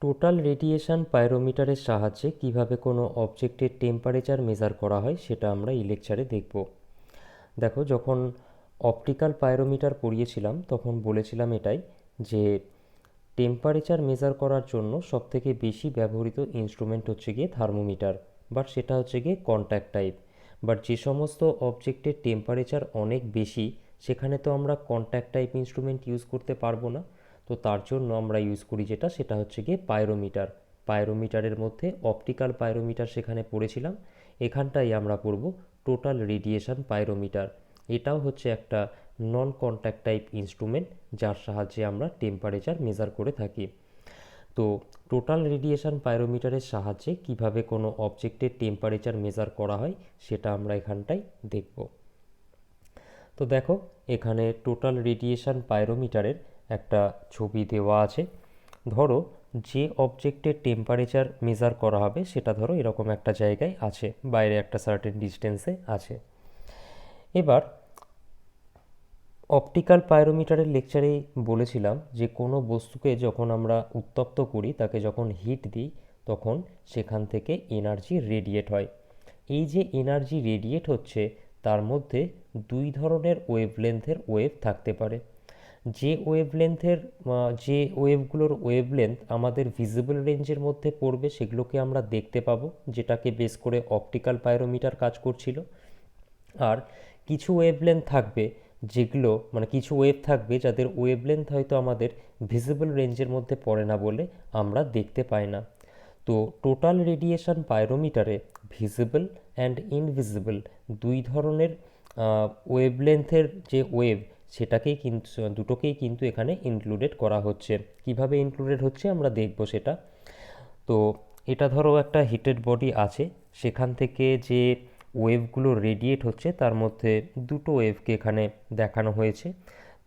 Total radiation পাইরোমিটারের সাহায্যে কিভাবে কোনো অবজেক্টের টেম্পারেচার মেজার করা হয় সেটা আমরা এই লেকচারে দেখব। দেখো, যখন অপটিক্যাল পাইরোমিটার পড়িয়েছিলাম তখন বলেছিলাম এটাই যে টেম্পারেচার মেজার করার জন্য সবথেকে বেশি ব্যবহৃত ইনস্ট্রুমেন্ট হচ্ছে গিয়ে থার্মোমিটার, বাট সেটা হচ্ছে গিয়ে কন্ট্যাক্ট টাইপ। বাট যে সমস্ত অবজেক্টের টেম্পারেচার অনেক বেশি সেখানে তো আমরা কন্ট্যাক্ট টাইপ ইনস্ট্রুমেন্ট ইউজ করতে পারবো না। তো তার জন্য আমরা ইউজ করি যেটা, সেটা হচ্ছে গিয়ে পাইরোমিটার। পাইরোমিটারের মধ্যে অপটিক্যাল পাইরোমিটার সেখানে পড়েছিলাম, এখানটাই আমরা পড়ব টোটাল রেডিয়েশন পাইরোমিটার। এটাও হচ্ছে একটা নন কন্ট্যাক্ট টাইপ ইনস্ট্রুমেন্ট যার সাহায্যে আমরা টেম্পারেচার মেজার করে থাকি। তো টোটাল রেডিয়েশন পাইরোমিটারের সাহায্যে কিভাবে কোনো অবজেক্টের টেম্পারেচার মেজার করা হয় সেটা আমরা এখানটায় দেখব। তো দেখো, এখানে টোটাল রেডিয়েশন পাইরোমিটারের একটা ছবি দেওয়া আছে। ধরো যে অবজেক্টের টেম্পারেচার মেজার করা হবে সেটা ধরো এরকম একটা জায়গায় আছে, বাইরে একটা সার্টেন ডিস্টেন্সে আছে। এবার অপটিক্যাল পাইরোমিটারের লেকচারেই বলেছিলাম যে কোনো বস্তুকে যখন আমরা উত্তপ্ত করি, তাকে যখন হিট দিই, তখন সেখান থেকে এনার্জি রেডিয়েট হয়। এই যে এনার্জি রেডিয়েট হচ্ছে তার মধ্যে দুই ধরনের ওয়েভলেন্থের ওয়েভ থাকতে পারে। যে ওয়েভগুলোর ওয়েভলেন্থ আমাদের ভিজিবল রেঞ্জের মধ্যে পড়বে সেগুলোকে আমরা দেখতে পাবো, যেটাকে বেস করে অপটিক্যাল পাইরোমিটার কাজ করছিল। আর কিছু ওয়েভলেন্থ থাকবে যেগুলো কিছু ওয়েভ থাকবে যাদের ওয়েভলেন্থ হয়তো আমাদের ভিজিবল রেঞ্জের মধ্যে পড়ে না বলে আমরা দেখতে পাই না। তো টোটাল রেডিয়েশন পাইরোমিটারে ভিজিবল অ্যান্ড ইনভিজিবল দুই ধরনের ওয়েভলেন্থের যে ওয়েভ সেটাকেই কিন্তু দুটোকেই কিন্তু এখানে ইনক্লুডেড করা হচ্ছে। কিভাবে ইনক্লুডেড হচ্ছে আমরা দেখব সেটা। তো এটা ধরো একটা হিটেড বডি আছে, সেখান থেকে যে ওয়েভগুলো রেডিয়েট হচ্ছে তার মধ্যে দুটো ওয়েভকে এখানে দেখানো হয়েছে।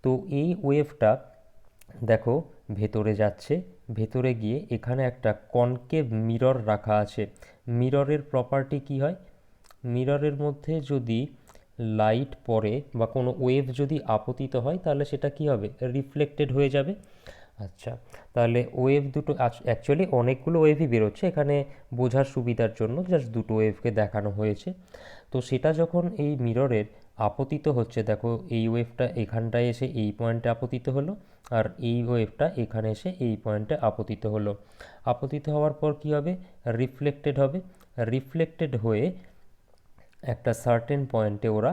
তো এই ওয়েভটা দেখো ভেতরে যাচ্ছে, ভেতরে গিয়ে এখানে একটা কনকেভ মিরর রাখা আছে। মিররের প্রপার্টি কি হয়, মিররের মধ্যে যদি লাইট পড়ে বা কোনো ওয়েভ যদি আপতিত হয় তাহলে সেটা কি হবে, রিফ্লেক্টেড হয়ে যাবে। আচ্ছা, তাহলে ওয়েভ দুটো অ্যাকচুয়ালি অনেকগুলো ওয়েভই বেরোচ্ছে, এখানে বোঝার সুবিধার জন্য জাস্ট দুটো ওয়েভকে দেখানো হয়েছে। তো সেটা যখন এই মিররের আপতিত হচ্ছে, দেখো এই ওয়েভটা এখানটায় এসে এই পয়েন্টে আপতিত হলো, আর এই ওয়েভটা এখানে এসে এই পয়েন্টে আপতিত হলো। আপতিত হওয়ার পর কি হবে, রিফ্লেক্টেড হবে। রিফ্লেক্টেড হয়ে একটা সার্টেন পয়েন্টে ওরা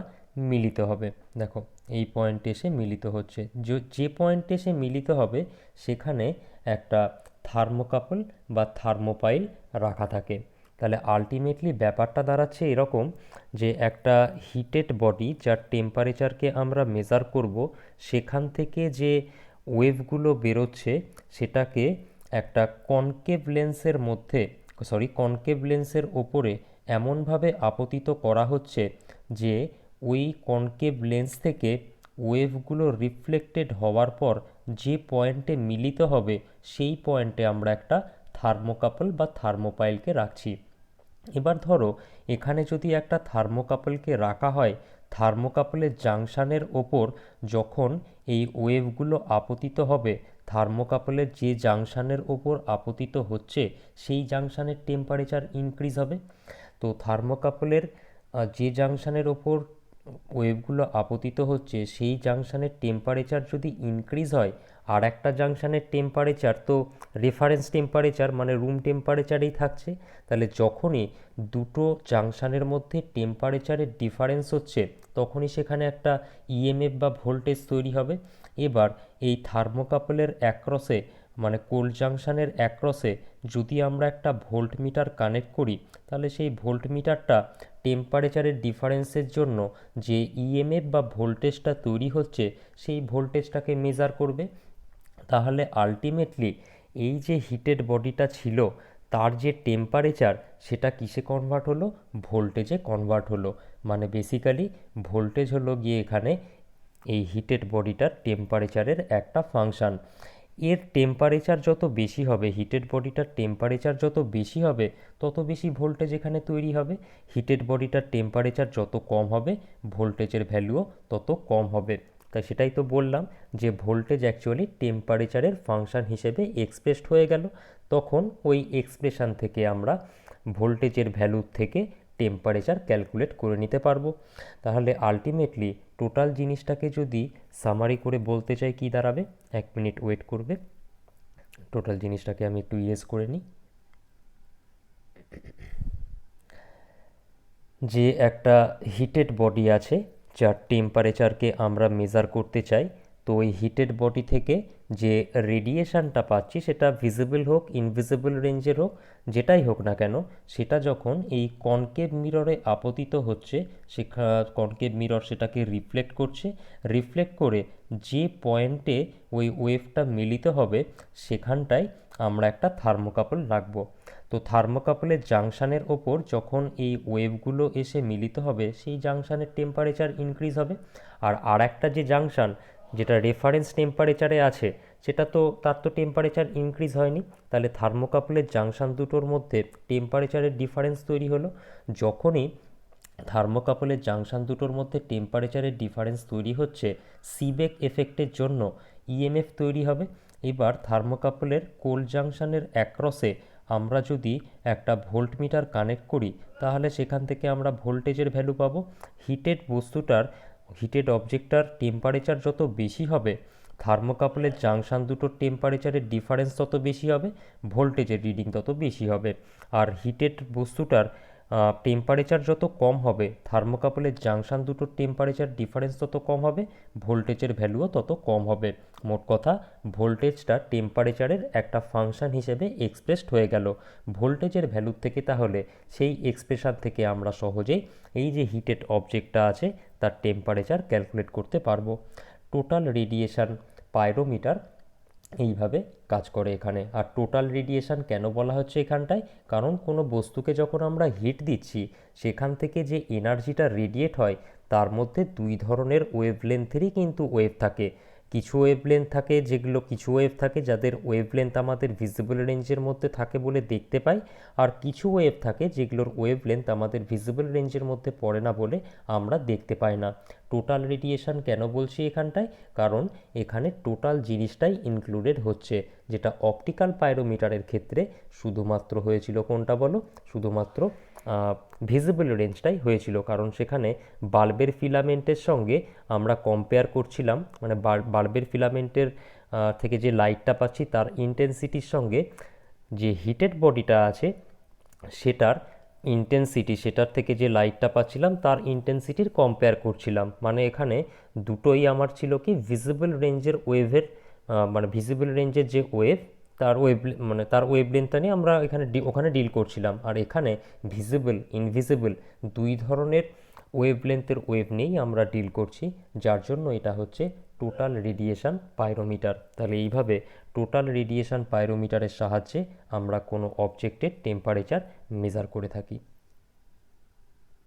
মিলিত হবে। দেখো এই পয়েন্টে এসে মিলিত হচ্ছে, যে পয়েন্টে এসে মিলিত হবে সেখানে একটা থার্মোকাপল বা থার্মোপাইল রাখা থাকে। তাহলে আলটিমেটলি ব্যাপারটা দাঁড়াচ্ছে এরকম যে একটা হিটেড বডি যার টেম্পারেচারকে আমরা মেজার করব, সেখান থেকে যে ওয়েভগুলো বেরোচ্ছে সেটাকে একটা কনকেভ লেন্সের ওপরে এমনভাবে আপতিত করা হচ্ছে যে ওই কনকেভ লেন্স থেকে ওয়েভগুলো রিফ্লেক্টেড হওয়ার পর যে পয়েন্টে মিলিত হবে সেই পয়েন্টে আমরা একটা থার্মোকাপল বা থার্মোপাইলকে রাখছি। এবার ধরো এখানে যদি একটা থার্মোকাপলকে রাখা হয়, থার্মোকাপলের জাংশনের ওপর যখন এই ওয়েভগুলো আপতিত হবে, থার্মোকাপলের যে জাংশনের ওপর আপতিত হচ্ছে সেই জাংশনের টেম্পারেচার ইনক্রিজ হবে। তো থার্মোকাপলের যে জাংশনের ওপর ওয়েভগুলো আপতিত হচ্ছে সেই জাংশনের টেম্পারেচার যদি ইনক্রিজ হয়, আর একটা জাংশনের টেম্পারেচার তো রেফারেন্স টেম্পারেচার মানে রুম টেম্পারেচারেই থাকছে, তাহলে যখনই দুটো জাংশনের মধ্যে টেম্পারেচারের ডিফারেন্স হচ্ছে তখনই সেখানে একটা ইএমএফ বা ভোল্টেজ তৈরি হবে। এবার এই থার্মোকাপলের অ্যাক্রসে কোল্ড জাংশনের অ্যাক্রসে যদি আমরা একটা ভোল্ট মিটার কানেক্ট করি, তাহলে সেই ভোল্ট মিটারটা টেম্পারেচারের ডিফারেন্সের জন্য যে ইএমএফ বা ভোল্টেজটা তৈরি হচ্ছে সেই ভোল্টেজটাকে মেজার করবে। তাহলে আলটিমেটলি এই যে হিটেড বডিটা ছিল তার যে টেম্পারেচার সেটা কিসে কনভার্ট হলো, ভোল্টেজে কনভার্ট হলো। বেসিক্যালি ভোল্টেজ হলো গিয়ে এখানে এই হিটেড বডিটার টেম্পারেচারের একটা ফাংশান। এর টেম্পারেচার যত বেশি হবে, হিটেড বডিটার টেম্পারেচার যত বেশি হবে তত বেশি ভোল্টেজ এখানে তৈরি হবে। হিটেড বডিটার টেম্পারেচার যত কম হবে ভোল্টেজের ভ্যালুও তত কম হবে। তাই সেটাই তো বললাম যে ভোল্টেজ অ্যাকচুয়ালি টেম্পারেচারের ফাংশন হিসেবে এক্সপ্রেসড হয়ে গেল। তখন ওই এক্সপ্রেশন থেকে আমরা ভোল্টেজের ভ্যালু থেকে টেম্পারেচার ক্যালকুলেট করে নিতে পারবো। তাহলে আলটিমেটলি টোটাল জিনিসটাকে যদি সামারি করে বলতে চাই কি দাঁড়াবে, 1 মিনিট ওয়েট করবে, টোটাল জিনিসটাকে আমি একটু ইরেজ করে নিই। যে একটা হিটেড বডি আছে যার টেম্পারেচারকে আমরা মেজার করতে চাই, তো ওই হিটেড বডি থেকে যে রেডিয়েশনটা পাচ্ছি সেটা ভিজিবল হোক ইনভিজিবল রেঞ্জের হোক যেটাই হোক না কেন, সেটা যখন এই কনকেভ মিররে আপতিত হচ্ছে কনকেভ মিরর সেটাকে রিফ্লেক্ট করছে, রিফ্লেক্ট করে যে পয়েন্টে ওই ওয়েভটা মিলিত হবে সেখানটায় আমরা একটা থার্মোকাপল রাখবো। তো থার্মোকাপলের জাংশনের ওপর যখন এই ওয়েভগুলো এসে মিলিত হবে সেই জাংশনের টেম্পারেচার ইনক্রিজ হবে। আর একটা যে জাংশন যেটা রেফারেন্স টেম্পারেচারে আছে সেটা তো তার তো টেম্পারেচার ইনক্রিজ হয়নি, তাহলে থার্মোকাপলের জাংশন দুটোর মধ্যে টেম্পারেচারের ডিফারেন্স তৈরি হলো। যখনই থার্মোকাপলের জাংশন দুটোর মধ্যে টেম্পারেচারের ডিফারেন্স তৈরি হচ্ছে, সিবেক এফেক্টের জন্য ইএমএফ তৈরি হবে। এবার থার্মোকাপলের কোল্ড জাংশনের অ্যাক্রসে আমরা যদি একটা ভোল্টমিটার কানেক্ট করি তাহলে সেখান থেকে আমরা ভোল্টেজের ভ্যালু পাবো। হিটেড অবজেক্টটার টেম্পারেচার যত বেশি হবে, থার্মোকাপলের জাংশন দুটোর টেম্পারেচারের ডিফারেন্স তত বেশি হবে, ভোল্টেজের রিডিং তত বেশি হবে। আর হিটেড বস্তুটার টেম্পারেচার যত কম হবে, থার্মোকাপলের জাংশন দুটোর টেম্পারেচার ডিফারেন্স তত কম হবে, ভোল্টেজের ভ্যালুও তত কম হবে। মোট কথা ভোল্টেজটা টেম্পারেচারের একটা ফাংশন হিসেবে এক্সপ্রেসড হয়ে গেল ভোল্টেজের ভ্যালুর থেকে। তাহলে সেই এক্সপ্রেশন থেকে আমরা সহজেই এই যে হিটেড অবজেক্টটা আছে তার টেম্পারেচার ক্যালকুলেট করতে পারবো। টোটাল রেডিয়েশন পাইরোমিটার এইভাবে কাজ করে এখানে। আর টোটাল রেডিয়েশন কেন বলা হচ্ছে এখানটায়, কারণ কোনো বস্তুকে যখন আমরা হিট দিচ্ছি সেখান থেকে যে এনার্জিটা রেডিয়েট হয় তার মধ্যে দুই ধরনের ওয়েভলেন্থেরই কিন্তু ওয়েভ থাকে। কিছু ওয়েভলেন্থ থাকে কিছু ওয়েভ থাকে যাদের ওয়েভলেন্থ আমাদের ভিজিবল রেঞ্জের মধ্যে থাকে বলে দেখতে পাই, আর কিছু ওয়েভ থাকে যেগুলোর ওয়েভলেন্থ আমাদের ভিজিবল রেঞ্জের মধ্যে পড়ে না বলে আমরা দেখতে পাই না। টোটাল রেডিয়েশন কেন বলছি এখানটায়, কারণ এখানে টোটাল জিনিসটাই ইনক্লুডেড হচ্ছে, যেটা অপটিক্যাল পাইরোমিটারের ক্ষেত্রে শুধুমাত্র হয়েছিল কোনটা বলো, শুধুমাত্র ভিজিবল রেঞ্জটাই হয়েছিল। কারণ সেখানে বাল্বের ফিলামেন্টের সঙ্গে আমরা কম্পেয়ার করছিলাম, মানে বাল্বের ফিলামেন্টের থেকে যে লাইটটা পাচ্ছি তার ইন্টেন্সিটির সঙ্গে যে হিটেড বডিটা আছে সেটার সেটার থেকে যে লাইটটা পাচ্ছিলাম তার ইন্টেন্সিটির কম্পেয়ার করছিলাম। মানে এখানে দুটোই আমার ছিল কি ভিজিবল রেঞ্জের ওয়েভের, মানে ভিজিবল রেঞ্জের যে ওয়েভ তার ওয়েভলেন্থটা নিয়ে আমরা ওখানে ডিল করছিলাম। আর এখানে ভিজিবল ইনভিজিবল দুই ধরনের ওয়েভলেন্থের ওয়েভ নিয়েই আমরা ডিল করছি, যার জন্য এটা হচ্ছে টোটাল রেডিয়েশন পাইরোমিটার। তাহলে এইভাবে টোটাল রেডিয়েশন পাইরোমিটারের সাহায্যে আমরা কোনো অবজেক্টের টেম্পারেচার মেজার করে থাকি।